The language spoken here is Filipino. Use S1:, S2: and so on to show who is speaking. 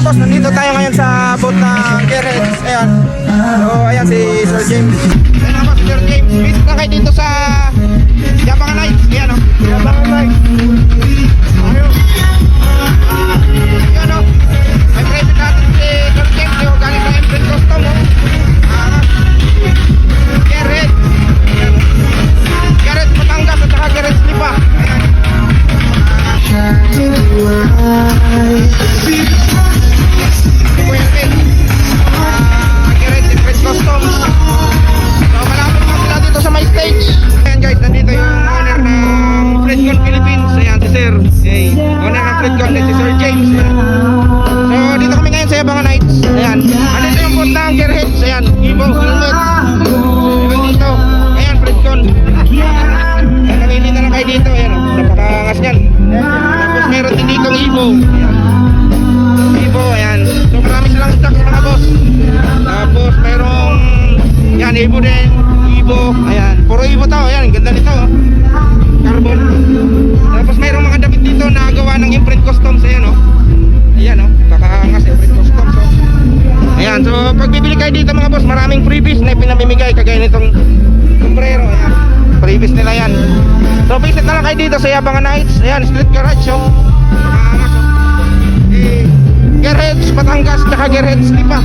S1: boss, nandito tayo ngayon sa boat ng Gearheads. Ayan. So, ayan si Sir James. Ayan naman si Sir James. Visit na kayo dito sa Yabangan Nights. Ayan o. Yabangan Nights. Ayun. Ayan o. May present natin si Sir James. Yung galing sa Empress Custom o. Gearheads. Ayan. Gearheads Batangas at saka Gearheads Lipa. Ayan. Customs. So malapit na sila dito sa my stage. Ayan guys, nandito yung owner ng Fredcon Philippines. Ayan si Sir. Hey, owner ng Fredcon si Sir James. So dito kami ngayon sa Yabangan Nights. Ayan. Andito yung boat ng Gearheads. Ayan, Evo, helmet. Ayan dito. Ayan, Fredcon. Ayan, namili na lang kayo dito. Ayan, napakaangas yan. Tapos meron din dito Evo. Ayan. Evo, ayan. So marami silang stock mga boss. Tapos merong yan, Evo din, Evo, ayan, puro Evo tao, ayan, ganda nito oh. Carbon. Tapos merong mga damit dito na gawa ng Imprint Customs, ayan oh. Ayan oh, kakaangas Imprint Customs oh. Ayan, so pag bibili kayo dito mga boss, maraming freebies na pinamimigay kagaya nitong sombrero, ayan. Freebies nila yan. So visit na lang kayo dito sa Yabangan Nights, ayan, street garage oh. Kakaangas oh. Gearheads Batangas, saka Gearheads Lipa.